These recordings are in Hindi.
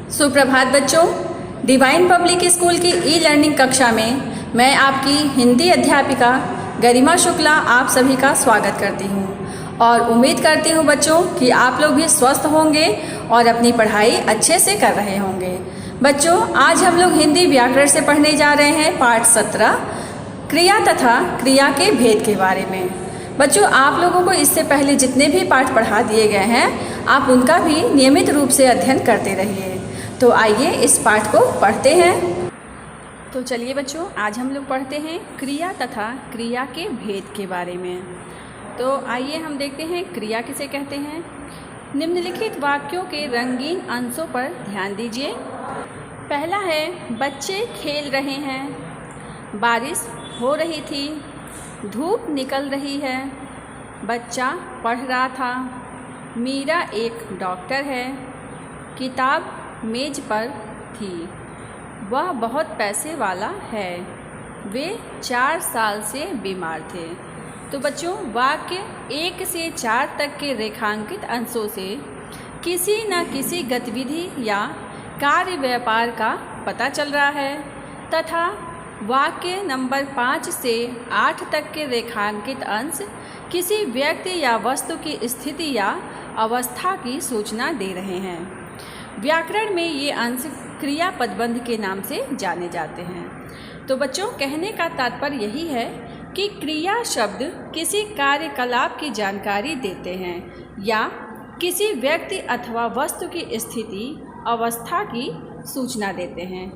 सुप्रभात बच्चों। डिवाइन पब्लिक स्कूल की ई लर्निंग कक्षा में मैं आपकी हिंदी अध्यापिका गरिमा शुक्ला आप सभी का स्वागत करती हूँ और उम्मीद करती हूँ बच्चों कि आप लोग भी स्वस्थ होंगे और अपनी पढ़ाई अच्छे से कर रहे होंगे। बच्चों, आज हम लोग हिंदी व्याकरण से पढ़ने जा रहे हैं पाठ 17 क्रिया तथा क्रिया के भेद के बारे में। बच्चों, आप लोगों को इससे पहले जितने भी पाठ पढ़ा दिए गए हैं आप उनका भी नियमित रूप से अध्ययन करते रहिए। तो आइए इस पाठ को पढ़ते हैं। तो चलिए बच्चों, आज हम लोग पढ़ते हैं क्रिया तथा क्रिया के भेद के बारे में। तो आइए हम देखते हैं क्रिया किसे कहते हैं। निम्नलिखित वाक्यों के रंगीन अंशों पर ध्यान दीजिए। पहला है, बच्चे खेल रहे हैं, बारिश हो रही थी, धूप निकल रही है, बच्चा पढ़ रहा था, मीरा एक डॉक्टर है, किताब मेज पर थी, वह बहुत पैसे वाला है, वे 4 साल से बीमार थे। तो बच्चों, वाक्य 1 से 4 तक के रेखांकित अंशों से किसी न किसी गतिविधि या कार्य व्यापार का पता चल रहा है तथा वाक्य नंबर 5 से 8 तक के रेखांकित अंश किसी व्यक्ति या वस्तु की स्थिति या अवस्था की सूचना दे रहे हैं। व्याकरण में ये अंश क्रिया पदबंध के नाम से जाने जाते हैं। तो बच्चों, कहने का तात्पर्य यही है कि क्रिया शब्द किसी कार्यकलाप की जानकारी देते हैं या किसी व्यक्ति अथवा वस्तु की स्थिति अवस्था की सूचना देते हैं।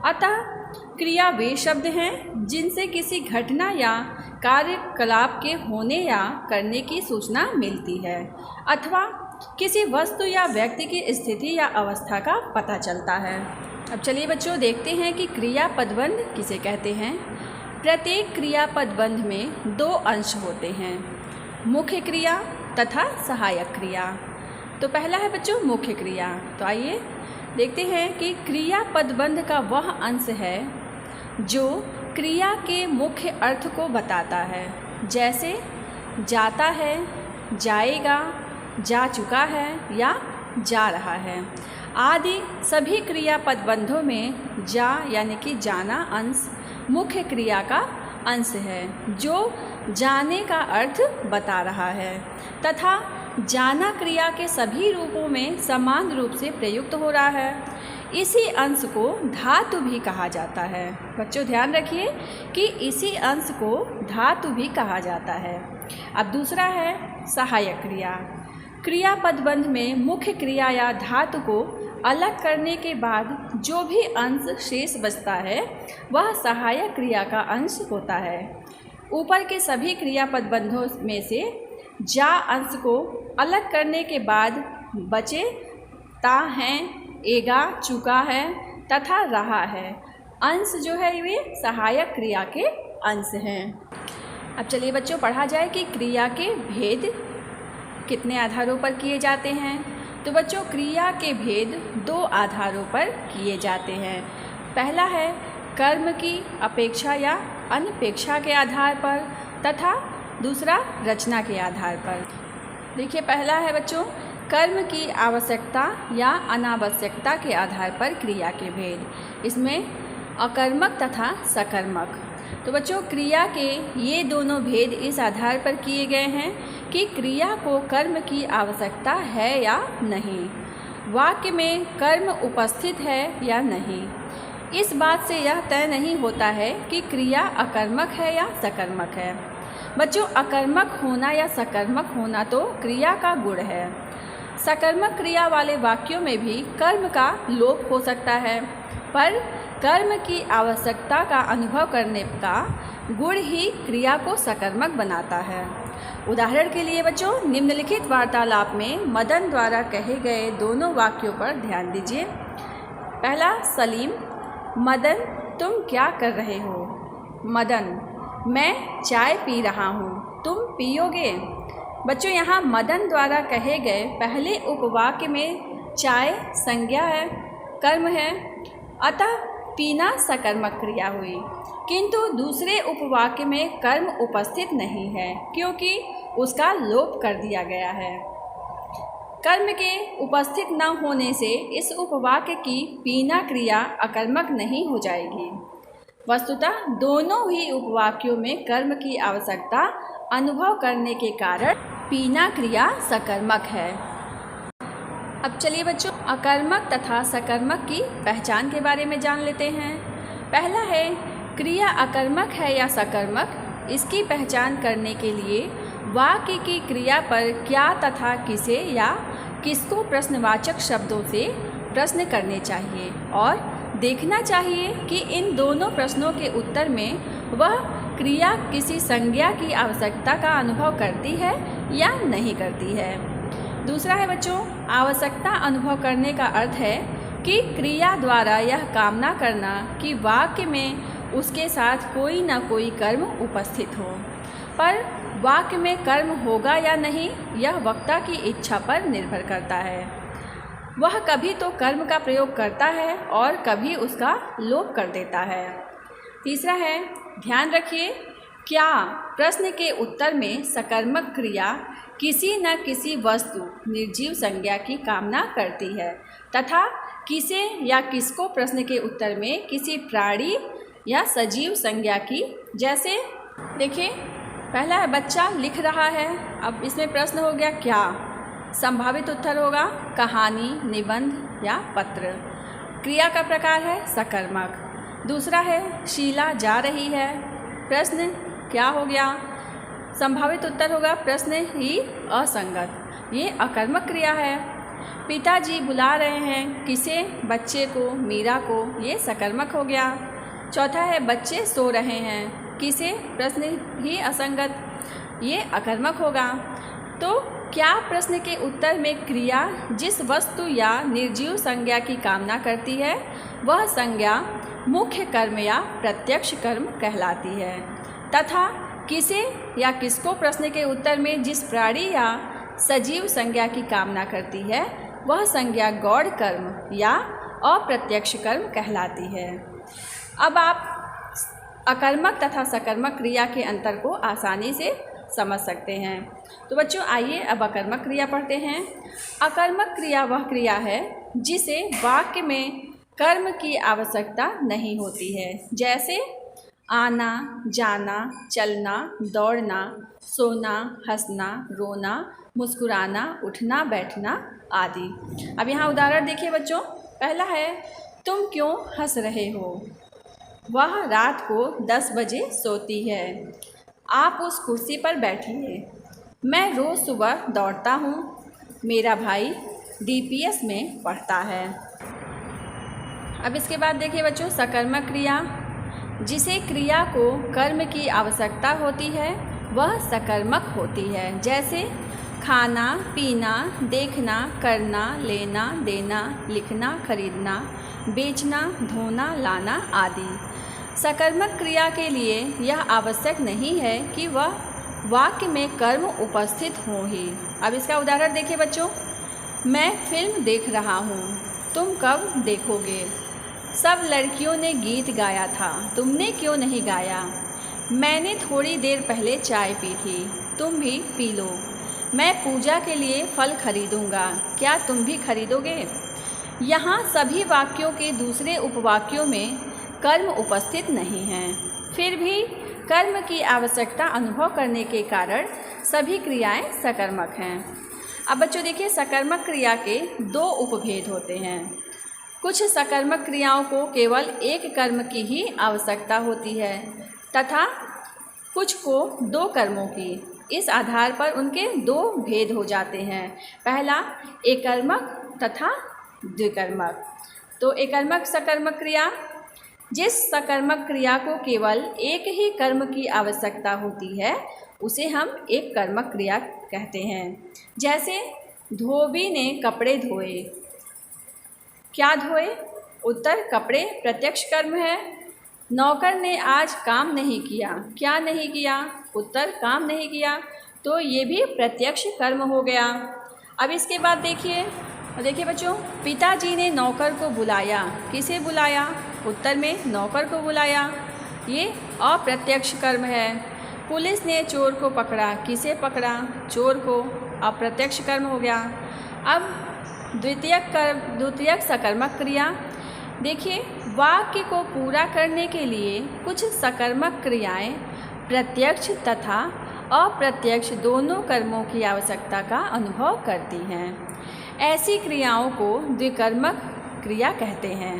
अतः क्रिया वे शब्द हैं जिनसे किसी घटना या कार्यकलाप के होने या करने की सूचना मिलती है अथवा किसी वस्तु या व्यक्ति की स्थिति या अवस्था का पता चलता है। अब चलिए बच्चों, देखते हैं कि क्रिया पदबंध किसे कहते हैं। प्रत्येक क्रिया पदबंध में 2 अंश होते हैं, मुख्य क्रिया तथा सहायक क्रिया। तो पहला है बच्चों मुख्य क्रिया। तो आइए देखते हैं कि क्रिया पदबंध का वह अंश है जो क्रिया के मुख्य अर्थ को बताता है, जैसे जाता है, जाएगा, जा चुका है या जा रहा है आदि। सभी क्रिया पदबंधों में जा यानी कि जाना अंश मुख्य क्रिया का अंश है जो जाने का अर्थ बता रहा है तथा जाना क्रिया के सभी रूपों में समान रूप से प्रयुक्त हो रहा है। इसी अंश को धातु भी कहा जाता है। बच्चों ध्यान रखिए कि इसी अंश को धातु भी कहा जाता है। अब दूसरा है सहायक क्रिया। क्रिया पदबंध में मुख्य क्रिया या धातु को अलग करने के बाद जो भी अंश शेष बचता है वह सहायक क्रिया का अंश होता है। ऊपर के सभी क्रिया पदबंधों में से जा अंश को अलग करने के बाद बचे ता हैं, एगा, चुका है तथा रहा है अंश जो है वे सहायक क्रिया के अंश हैं। अब चलिए बच्चों, पढ़ा जाए कि क्रिया के भेद कितने आधारों पर किए जाते हैं। तो बच्चों, क्रिया के भेद 2 आधारों पर किए जाते हैं। पहला है कर्म की अपेक्षा या अनपेक्षा के आधार पर तथा दूसरा रचना के आधार पर। देखिए, पहला है बच्चों कर्म की आवश्यकता या अनावश्यकता के आधार पर क्रिया के भेद। इसमें अकर्मक तथा सकर्मक। तो बच्चों, क्रिया के ये दोनों भेद इस आधार पर किए गए हैं कि क्रिया को कर्म की आवश्यकता है या नहीं, वाक्य में कर्म उपस्थित है या नहीं। इस बात से यह तय नहीं होता है कि क्रिया अकर्मक है या सकर्मक है। बच्चों, अकर्मक होना या सकर्मक होना तो क्रिया का गुण है। सकर्मक क्रिया वाले वाक्यों में भी कर्म का लोप हो सकता है, पर कर्म की आवश्यकता का अनुभव करने का गुण ही क्रिया को सकर्मक बनाता है। उदाहरण के लिए बच्चों, निम्नलिखित वार्तालाप में मदन द्वारा कहे गए दोनों वाक्यों पर ध्यान दीजिए। पहला, सलीम, मदन तुम क्या कर रहे हो? मदन, मैं चाय पी रहा हूँ, तुम पियोगे? बच्चों, यहाँ मदन द्वारा कहे गए पहले उपवाक्य में चाय संज्ञा है, कर्म है, अतः पीना सकर्मक क्रिया हुई, किंतु दूसरे उपवाक्य में कर्म उपस्थित नहीं है क्योंकि उसका लोप कर दिया गया है। कर्म के उपस्थित न होने से इस उपवाक्य की पीना क्रिया अकर्मक नहीं हो जाएगी। वस्तुतः दोनों ही उपवाक्यों में कर्म की आवश्यकता अनुभव करने के कारण पीना क्रिया सकर्मक है। अब चलिए बच्चों, अकर्मक तथा सकर्मक की पहचान के बारे में जान लेते हैं। पहला है, क्रिया अकर्मक है या सकर्मक। इसकी पहचान करने के लिए वाक्य की क्रिया पर क्या तथा किसे या किसको प्रश्नवाचक शब्दों से प्रश्न करने चाहिए और देखना चाहिए कि इन दोनों प्रश्नों के उत्तर में वह क्रिया किसी संज्ञा की आवश्यकता का अनुभव करती है या नहीं करती है। दूसरा है बच्चों, आवश्यकता अनुभव करने का अर्थ है कि क्रिया द्वारा यह कामना करना कि वाक्य में उसके साथ कोई न कोई कर्म उपस्थित हो, पर वाक्य में कर्म होगा या नहीं यह वक्ता की इच्छा पर निर्भर करता है। वह कभी तो कर्म का प्रयोग करता है और कभी उसका लोप कर देता है। तीसरा है, ध्यान रखिए, क्या प्रश्न के उत्तर में सकर्मक क्रिया किसी न किसी वस्तु निर्जीव संज्ञा की कामना करती है तथा किसे या किसको प्रश्न के उत्तर में किसी प्राणी या सजीव संज्ञा की। जैसे देखिए, पहला है बच्चा लिख रहा है। अब इसमें प्रश्न हो गया क्या, संभावित उत्तर होगा कहानी, निबंध या पत्र। क्रिया का प्रकार है सकर्मक। दूसरा है शीला जा रही है। प्रश्न क्या हो गया, संभावित उत्तर होगा प्रश्न ही असंगत, ये अकर्मक क्रिया है। पिताजी बुला रहे हैं किसे, बच्चे को, मीरा को, ये सकर्मक हो गया। चौथा है बच्चे सो रहे हैं किसे, प्रश्न ही असंगत, ये अकर्मक होगा। तो क्या प्रश्न के उत्तर में क्रिया जिस वस्तु या निर्जीव संज्ञा की कामना करती है वह संज्ञा मुख्य कर्म या प्रत्यक्ष कर्म कहलाती है तथा किसे या किसको प्रश्न के उत्तर में जिस प्राणी या सजीव संज्ञा की कामना करती है वह संज्ञा गौड़ कर्म या अप्रत्यक्ष कर्म कहलाती है। अब आप अकर्मक तथा सकर्मक क्रिया के अंतर को आसानी से समझ सकते हैं। तो बच्चों आइए अब अकर्मक क्रिया पढ़ते हैं। अकर्मक क्रिया वह क्रिया है जिसे वाक्य में कर्म की आवश्यकता नहीं होती है, जैसे आना, जाना, चलना, दौड़ना, सोना, हंसना, रोना, मुस्कुराना, उठना, बैठना आदि। अब यहाँ उदाहरण देखिए बच्चों। पहला है, तुम क्यों हंस रहे हो। वह रात को 10 बजे सोती है। आप उस कुर्सी पर बैठिए। मैं रोज़ सुबह दौड़ता हूँ। मेरा भाई DPS में पढ़ता है। अब इसके बाद देखिए बच्चों, सकर्मक क्रिया। जिसे क्रिया को कर्म की आवश्यकता होती है वह सकर्मक होती है, जैसे खाना, पीना, देखना, करना, लेना, देना, लिखना, खरीदना, बेचना, धोना, लाना आदि। सकर्मक क्रिया के लिए यह आवश्यक नहीं है कि वह वाक्य में कर्म उपस्थित हो ही। अब इसका उदाहरण देखिए बच्चों। मैं फिल्म देख रहा हूँ। तुम कब देखोगे। सब लड़कियों ने गीत गाया था, तुमने क्यों नहीं गाया। मैंने थोड़ी देर पहले चाय पी थी, तुम भी पी लो। मैं पूजा के लिए फल खरीदूंगा, क्या तुम भी खरीदोगे। यहाँ सभी वाक्यों के दूसरे उपवाक्यों में कर्म उपस्थित नहीं है, फिर भी कर्म की आवश्यकता अनुभव करने के कारण सभी क्रियाएं सकर्मक हैं। अब बच्चों देखिए, सकर्मक क्रिया के 2 उपभेद होते हैं। कुछ सकर्मक क्रियाओं को केवल एक कर्म की ही आवश्यकता होती है तथा कुछ को 2 कर्मों की। इस आधार पर उनके 2 भेद हो जाते हैं। पहला एकर्मक तथा द्विकर्मक। तो एकर्मक सकर्मक क्रिया, जिस सकर्मक क्रिया को केवल एक ही कर्म की आवश्यकता होती है उसे हम एक कर्मक क्रिया कहते हैं। जैसे धोबी ने कपड़े धोए। क्या धोए, उत्तर कपड़े प्रत्यक्ष कर्म है। नौकर ने आज काम नहीं किया। क्या नहीं किया, उत्तर काम नहीं किया, तो ये भी प्रत्यक्ष कर्म हो गया। अब इसके बाद देखिए बच्चों, पिताजी ने नौकर को बुलाया। किसे बुलाया, उत्तर में नौकर को बुलाया, ये अप्रत्यक्ष कर्म है। पुलिस ने चोर को पकड़ा। किसे पकड़ा, चोर को, अप्रत्यक्ष कर्म हो गया। अब द्वितीयक सकर्मक क्रिया। देखिए, वाक्य को पूरा करने के लिए कुछ सकर्मक क्रियाएं प्रत्यक्ष तथा अप्रत्यक्ष दोनों कर्मों की आवश्यकता का अनुभव करती हैं। ऐसी क्रियाओं को द्विकर्मक क्रिया कहते हैं।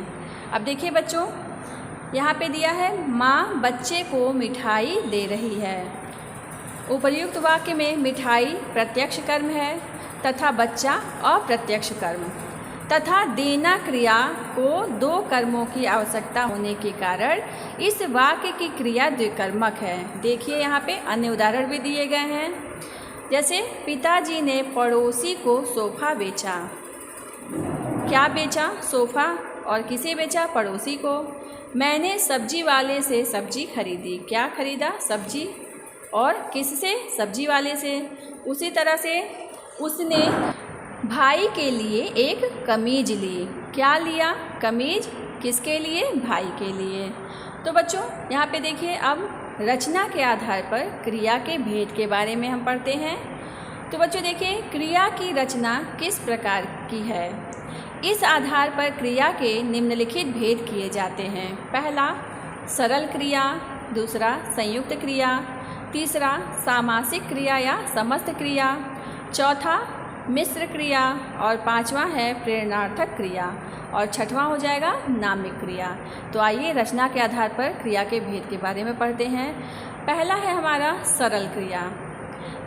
अब देखिए बच्चों, यहाँ पे दिया है माँ बच्चे को मिठाई दे रही है। उपर्युक्त वाक्य में मिठाई प्रत्यक्ष कर्म है तथा बच्चा अप्रत्यक्ष कर्म, तथा देना क्रिया को दो कर्मों की आवश्यकता होने के कारण इस वाक्य की क्रिया द्विकर्मक है। देखिए यहाँ पे अन्य उदाहरण भी दिए गए हैं, जैसे पिताजी ने पड़ोसी को सोफ़ा बेचा। क्या बेचा? सोफ़ा। और किसे बेचा? पड़ोसी को। मैंने सब्जी वाले से सब्जी खरीदी। क्या खरीदा? सब्जी। और किससे? सब्जी वाले से। उसी तरह से उसने भाई के लिए एक कमीज ली। क्या लिया? कमीज। किसके लिए? भाई के लिए। तो बच्चों यहाँ पे देखिए, अब रचना के आधार पर क्रिया के भेद के बारे में हम पढ़ते हैं। तो बच्चों देखिए, क्रिया की रचना किस प्रकार की है। इस आधार पर क्रिया के निम्नलिखित भेद किए जाते हैं। पहला, सरल क्रिया। दूसरा, संयुक्त क्रिया। तीसरा, सामासिक क्रिया या समस्त क्रिया। चौथा, मिश्र क्रिया। और पांचवा है प्रेरणार्थक क्रिया। और छठवां हो जाएगा नामिक क्रिया। तो आइए रचना के आधार पर क्रिया के भेद के बारे में पढ़ते हैं। पहला है हमारा सरल क्रिया।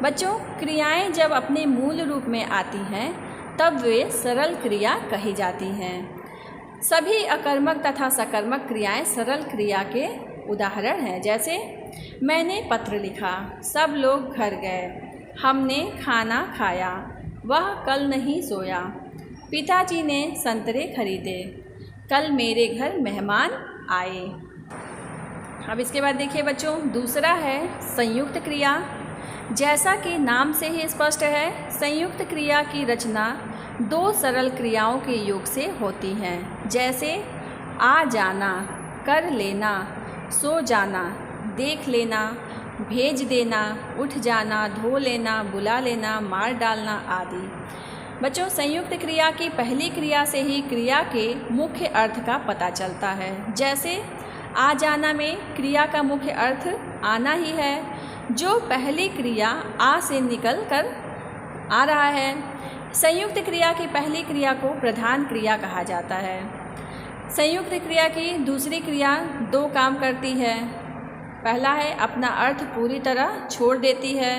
बच्चों, क्रियाएं जब अपने मूल रूप में आती हैं तब वे सरल क्रिया कही जाती हैं। सभी अकर्मक तथा सकर्मक क्रियाएं सरल क्रिया के उदाहरण हैं। जैसे मैंने पत्र लिखा, सब लोग घर गए, हमने खाना खाया, वह कल नहीं सोया, पिताजी ने संतरे खरीदे, कल मेरे घर मेहमान आए। अब इसके बाद देखिए बच्चों, दूसरा है संयुक्त क्रिया। जैसा कि नाम से ही स्पष्ट है, संयुक्त क्रिया की रचना दो सरल क्रियाओं के योग से होती हैं। जैसे आ जाना, कर लेना, सो जाना, देख लेना, भेज देना, उठ जाना, धो लेना, बुला लेना, मार डालना आदि। बच्चों, संयुक्त क्रिया की पहली क्रिया से ही क्रिया के मुख्य अर्थ का पता चलता है। जैसे आ जाना में क्रिया का मुख्य अर्थ आना ही है, जो पहली क्रिया आ से निकल कर आ रहा है। संयुक्त क्रिया की पहली क्रिया को प्रधान क्रिया कहा जाता है। संयुक्त क्रिया की दूसरी क्रिया दो काम करती है। पहला है अपना अर्थ पूरी तरह छोड़ देती है।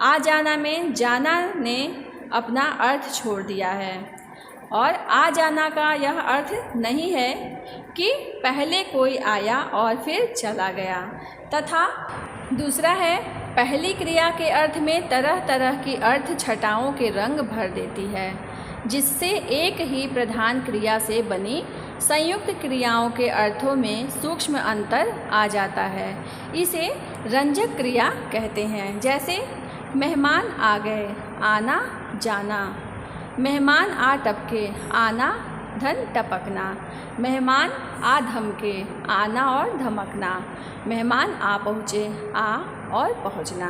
आ जाना में जाना ने अपना अर्थ छोड़ दिया है, और आ जाना का यह अर्थ नहीं है कि पहले कोई आया और फिर चला गया। तथा दूसरा है पहली क्रिया के अर्थ में तरह तरह की अर्थ छटाओं के रंग भर देती है, जिससे एक ही प्रधान क्रिया से बनी संयुक्त क्रियाओं के अर्थों में सूक्ष्म अंतर आ जाता है। इसे रंजक क्रिया कहते हैं। जैसे मेहमान आ गए, आना जाना, मेहमान आ टपके, आना धन टपकना, मेहमान आ धमके, आना और धमकना, मेहमान आ पहुँचे, आ और पहुँचना।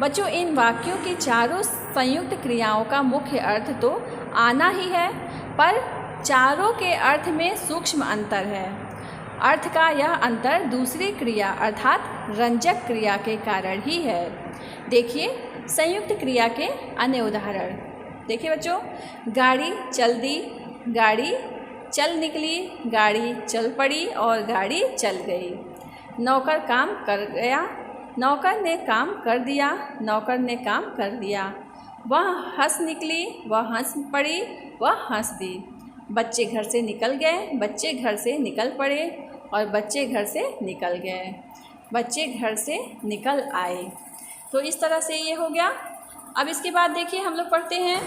बच्चों, इन वाक्यों की चारों संयुक्त क्रियाओं का मुख्य अर्थ तो आना ही है, पर चारों के अर्थ में सूक्ष्म अंतर है। अर्थ का यह अंतर दूसरी क्रिया अर्थात रंजक क्रिया के कारण ही है। देखिए संयुक्त क्रिया के अन्य उदाहरण। देखिए बच्चों, गाड़ी चल दी, गाड़ी चल निकली, गाड़ी चल पड़ी और गाड़ी चल गई। नौकर काम कर गया, नौकर ने काम कर दिया, नौकर ने काम कर दिया। वह हंस निकली, वह हंस पड़ी, वह हंस दी। बच्चे घर से निकल गए, बच्चे घर से निकल पड़े और बच्चे घर से निकल गए। बच्चे घर से निकल आए। तो इस तरह से ये हो गया। अब इसके बाद देखिए हम लोग पढ़ते हैं।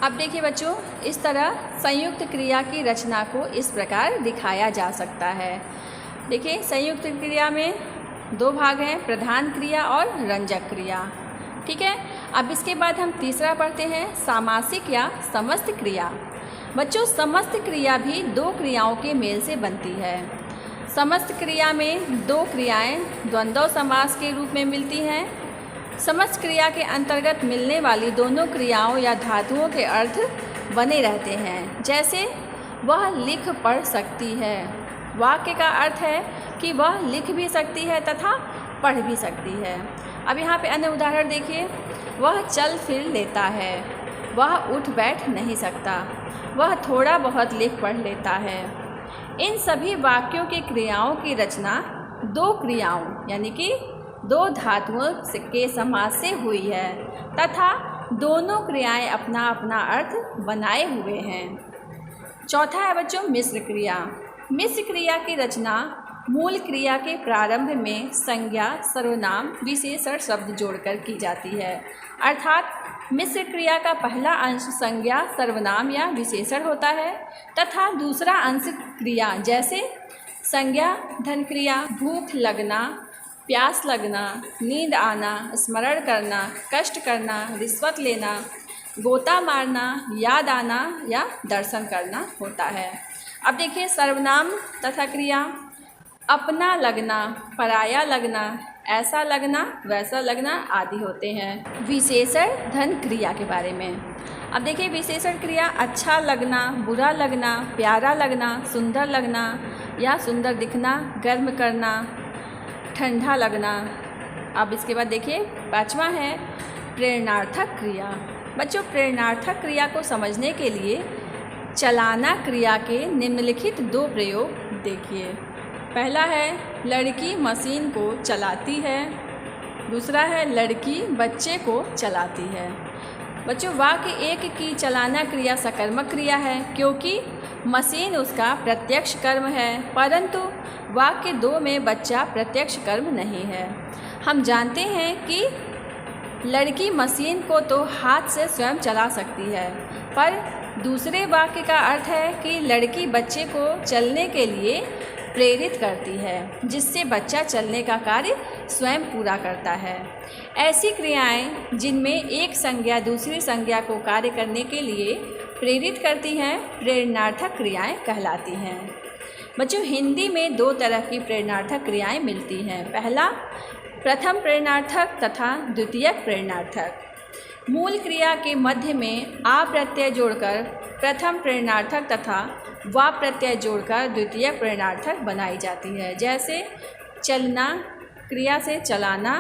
अब देखिए बच्चों, इस तरह संयुक्त क्रिया की रचना को इस प्रकार दिखाया जा सकता है। देखिए संयुक्त क्रिया में दो भाग हैं, प्रधान क्रिया और रंजक क्रिया। ठीक है। अब इसके बाद हम तीसरा पढ़ते हैं, सामासिक या समस्त क्रिया। बच्चों, समस्त क्रिया भी दो क्रियाओं के मेल से बनती है। समस्त क्रिया में दो क्रियाएं द्वंद्व समास के रूप में मिलती हैं। समस्त क्रिया के अंतर्गत मिलने वाली दोनों क्रियाओं या धातुओं के अर्थ बने रहते हैं। जैसे वह लिख पढ़ सकती है, वाक्य का अर्थ है कि वह लिख भी सकती है तथा पढ़ भी सकती है। अब यहाँ पे अन्य उदाहरण देखिए, वह चल फिर लेता है, वह उठ बैठ नहीं सकता, वह थोड़ा बहुत लिख पढ़ लेता है। इन सभी वाक्यों की क्रियाओं की रचना दो क्रियाओं यानी कि दो धातुओं के समास से हुई है तथा दोनों क्रियाएं अपना अपना अर्थ बनाए हुए हैं। चौथा है बच्चों मिश्र क्रिया। मिश्र क्रिया की रचना मूल क्रिया के प्रारंभ में संज्ञा, सर्वनाम, विशेषण शब्द जोड़कर की जाती है। अर्थात मिश्र क्रिया का पहला अंश संज्ञा, सर्वनाम या विशेषण होता है तथा दूसरा अंश क्रिया, जैसे संज्ञा धन क्रिया, भूख लगना, प्यास लगना, नींद आना, स्मरण करना, कष्ट करना, रिश्वत लेना, गोता मारना, याद आना या दर्शन करना होता है। अब देखिए सर्वनाम तथा क्रिया अपना लगना, पराया लगना, ऐसा लगना, वैसा लगना आदि होते हैं। विशेषण धन क्रिया के बारे में अब देखिए विशेषण क्रिया अच्छा लगना, बुरा लगना, प्यारा लगना, सुंदर लगना या सुंदर दिखना, गर्म करना, ठंडा लगना। अब इसके बाद देखिए पांचवा है प्रेरणार्थक क्रिया। बच्चों प्रेरणार्थक क्रिया को समझने के लिए चलाना क्रिया के निम्नलिखित दो प्रयोग देखिए। पहला है लड़की मशीन को चलाती है, दूसरा है लड़की बच्चे को चलाती है। बच्चों वाक्य एक की चलाना क्रिया सकर्मक क्रिया है क्योंकि मशीन उसका प्रत्यक्ष कर्म है, परंतु वाक्य दो में बच्चा प्रत्यक्ष कर्म नहीं है। हम जानते हैं कि लड़की मशीन को तो हाथ से स्वयं चला सकती है, पर दूसरे वाक्य का अर्थ है कि लड़की बच्चे को चलने के लिए प्रेरित करती है, जिससे बच्चा चलने का कार्य स्वयं पूरा करता है। ऐसी क्रियाएं जिनमें एक संज्ञा दूसरी संज्ञा को कार्य करने के लिए प्रेरित करती हैं प्रेरणार्थक क्रियाएं कहलाती हैं। बच्चों हिंदी में दो तरह की प्रेरणार्थक क्रियाएं मिलती हैं। पहला प्रथम प्रेरणार्थक तथा द्वितीयक प्रेरणार्थक। मूल क्रिया के मध्य में आ प्रत्यय जोड़कर प्रथम प्रेरणार्थक तथा वा प्रत्यय जोड़कर द्वितीयक प्रेरणार्थक बनाई जाती है। जैसे चलना क्रिया से चलाना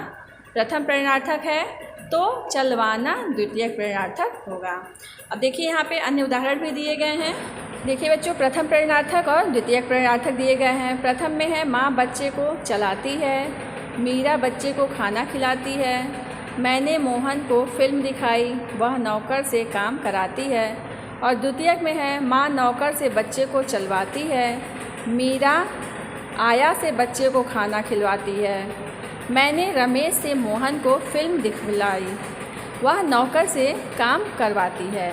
प्रथम प्रेरणार्थक है तो चलवाना द्वितीयक प्रेरणार्थक होगा। अब देखिए यहाँ पे अन्य उदाहरण भी दिए गए हैं। देखिए बच्चों प्रथम प्रेरणार्थक और द्वितीयक प्रेरणार्थक दिए गए हैं। प्रथम में है माँ बच्चे को चलाती है, मीरा बच्चे को खाना खिलाती है, मैंने मोहन को फिल्म दिखाई, वह नौकर से काम कराती है। और द्वितीयक में है माँ नौकर से बच्चे को चलवाती है, मीरा आया से बच्चे को खाना खिलवाती है, मैंने रमेश से मोहन को फिल्म दिखलाई, वह नौकर से काम करवाती है।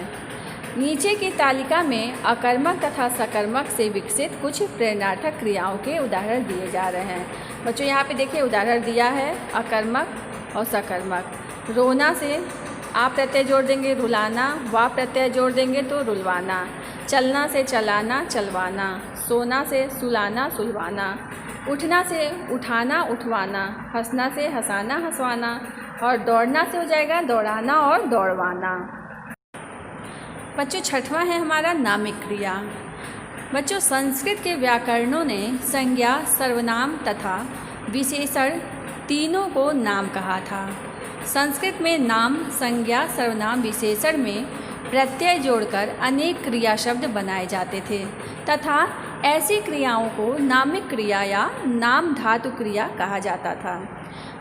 नीचे की तालिका में अकर्मक तथा सकर्मक से विकसित कुछ प्रेरणार्थक क्रियाओं के उदाहरण दिए जा रहे हैं। बच्चों यहाँ पे देखिए उदाहरण दिया है अकर्मक और सकर्मक। रोना से आप प्रत्यय जोड़ देंगे रुलाना, वा प्रत्यय जोड़ देंगे तो रुलवाना। चलना से चलाना चलवाना, सोना से सुलाना सुलवाना, उठना से उठाना उठवाना, हंसना से हंसाना हंसवाना और दौड़ना से हो जाएगा दौड़ाना और दौड़वाना। बच्चों छठवां है हमारा नामिक क्रिया। बच्चों संस्कृत के व्याकरणों ने संज्ञा, सर्वनाम तथा विशेषण तीनों को नाम कहा था। संस्कृत में नाम, संज्ञा, सर्वनाम, विशेषण में प्रत्यय जोड़कर अनेक क्रिया शब्द बनाए जाते थे तथा ऐसी क्रियाओं को नामिक क्रिया या नाम धातु क्रिया कहा जाता था।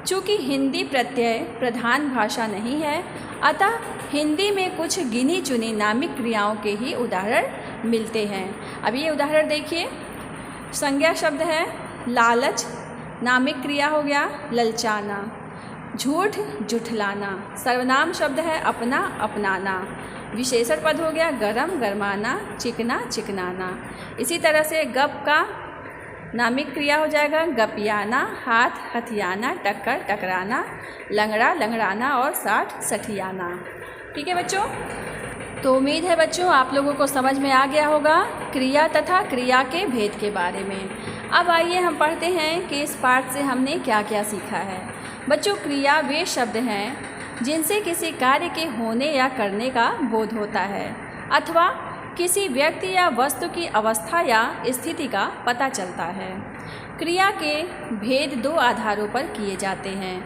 चूँकि हिंदी प्रत्यय प्रधान भाषा नहीं है, अतः हिंदी में कुछ गिनी चुनी नामिक क्रियाओं के ही उदाहरण मिलते हैं। अब ये उदाहरण देखिए। संज्ञा शब्द है लालच, नामिक क्रिया हो गया ललचाना। झूठ जुठलाना। सर्वनाम शब्द है अपना अपनाना। विशेषण पद हो गया गरम गरमाना, चिकना चिकनाना। इसी तरह से गप का नामिक क्रिया हो जाएगा गपियाना, हाथ हथियाना, टक्कर टकराना, लंगड़ा लंगड़ाना और साठ सठियाना। ठीक है बच्चों, तो उम्मीद है बच्चों आप लोगों को समझ में आ गया होगा क्रिया तथा क्रिया के भेद के बारे में। अब आइए हम पढ़ते हैं कि इस पाठ से हमने क्या क्या सीखा है। बच्चों, क्रिया वे शब्द हैं जिनसे किसी कार्य के होने या करने का बोध होता है अथवा किसी व्यक्ति या वस्तु की अवस्था या स्थिति का पता चलता है। क्रिया के भेद दो आधारों पर किए जाते हैं।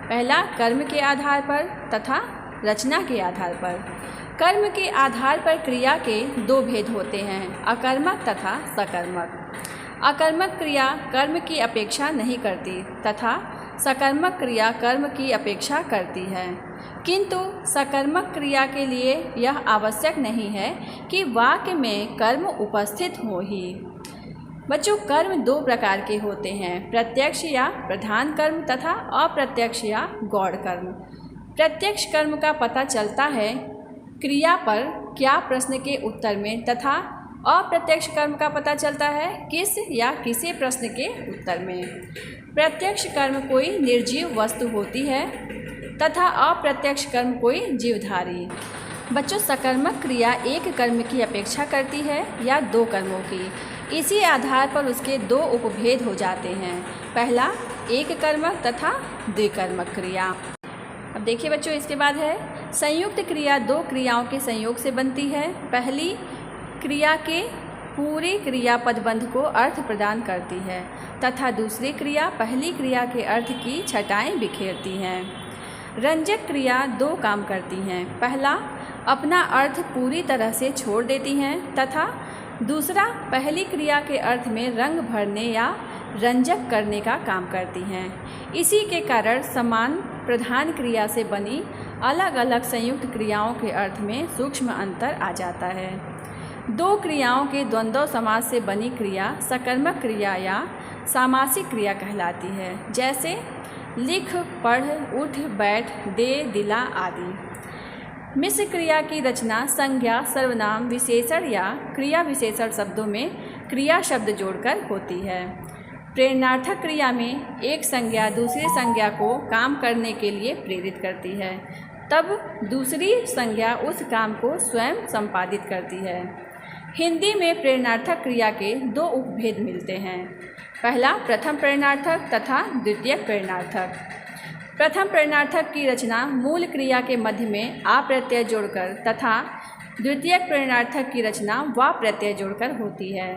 पहला, कर्म के आधार पर तथा रचना के आधार पर। कर्म के आधार पर क्रिया के दो भेद होते हैं, अकर्मक तथा सकर्मक। अकर्मक क्रिया कर्म की अपेक्षा नहीं करती तथा सकर्मक क्रिया कर्म की अपेक्षा करती है, किंतु सकर्मक क्रिया के लिए यह आवश्यक नहीं है कि वाक्य में कर्म उपस्थित हो ही। बच्चों, कर्म दो प्रकार के होते हैं, प्रत्यक्ष या प्रधान कर्म तथा अप्रत्यक्ष या गौण कर्म। प्रत्यक्ष कर्म का पता चलता है क्रिया पर क्या प्रश्न के उत्तर में तथा अप्रत्यक्ष कर्म का पता चलता है किस या किसी प्रश्न के उत्तर में। प्रत्यक्ष कर्म कोई निर्जीव वस्तु होती है तथा अप्रत्यक्ष कर्म कोई जीवधारी। बच्चों, सकर्मक क्रिया एक कर्म की अपेक्षा करती है या दो कर्मों की। इसी आधार पर उसके दो उपभेद हो जाते हैं, पहला एक कर्मक तथा द्विकर्मक क्रिया। अब देखिए बच्चों, इसके बाद है संयुक्त क्रिया। दो क्रियाओं के संयोग से बनती है। पहली क्रिया के पूरे क्रियापद बंध को अर्थ प्रदान करती है तथा दूसरी क्रिया पहली क्रिया के अर्थ की छटाएं बिखेरती हैं। रंजक क्रिया दो काम करती हैं। पहला, अपना अर्थ पूरी तरह से छोड़ देती हैं तथा दूसरा, पहली क्रिया के अर्थ में रंग भरने या रंजक करने का काम करती हैं। इसी के कारण समान प्रधान क्रिया से बनी अलग अलग संयुक्त क्रियाओं के अर्थ में सूक्ष्म अंतर आ जाता है। दो क्रियाओं के द्वंद्व समास से बनी क्रिया सकर्मक क्रिया या सामासिक क्रिया कहलाती है, जैसे लिख, पढ़, उठ, बैठ, दे, दिला आदि। मिश्र क्रिया की रचना संज्ञा, सर्वनाम, विशेषण या क्रिया विशेषण शब्दों में क्रिया शब्द जोड़कर होती है। प्रेरणार्थक क्रिया में एक संज्ञा दूसरी संज्ञा को काम करने के लिए प्रेरित करती है, तब दूसरी संज्ञा उस काम को स्वयं संपादित करती है। हिंदी में प्रेरणार्थक क्रिया के दो उपभेद मिलते हैं, पहला प्रथम प्रेरणार्थक तथा द्वितीयक प्रेरणार्थक। प्रथम प्रेरणार्थक की रचना मूल क्रिया के मध्य में आ प्रत्यय जोड़कर तथा द्वितीयक प्रेरणार्थक की रचना वा प्रत्यय जोड़कर होती है।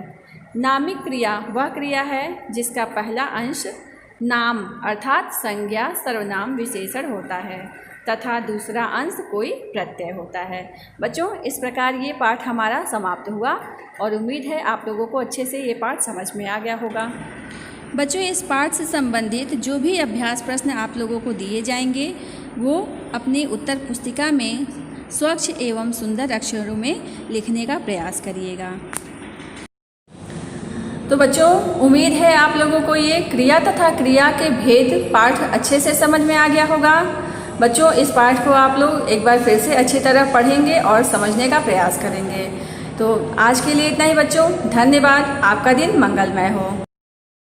नामिक क्रिया वह क्रिया है जिसका पहला अंश नाम अर्थात संज्ञा, सर्वनाम, विशेषण होता है तथा दूसरा अंश कोई प्रत्यय होता है। बच्चों, इस प्रकार ये पाठ हमारा समाप्त हुआ और उम्मीद है आप लोगों को अच्छे से ये पाठ समझ में आ गया होगा। बच्चों, इस पाठ से संबंधित जो भी अभ्यास प्रश्न आप लोगों को दिए जाएंगे वो अपनी उत्तर पुस्तिका में स्वच्छ एवं सुंदर अक्षरों में लिखने का प्रयास करिएगा। तो बच्चों, उम्मीद है आप लोगों को ये क्रिया तथा क्रिया के भेद पाठ अच्छे से समझ में आ गया होगा। बच्चों, इस पाठ को आप लोग एक बार फिर से अच्छी तरह पढ़ेंगे और समझने का प्रयास करेंगे। तो आज के लिए इतना ही बच्चों, धन्यवाद। आपका दिन मंगलमय हो।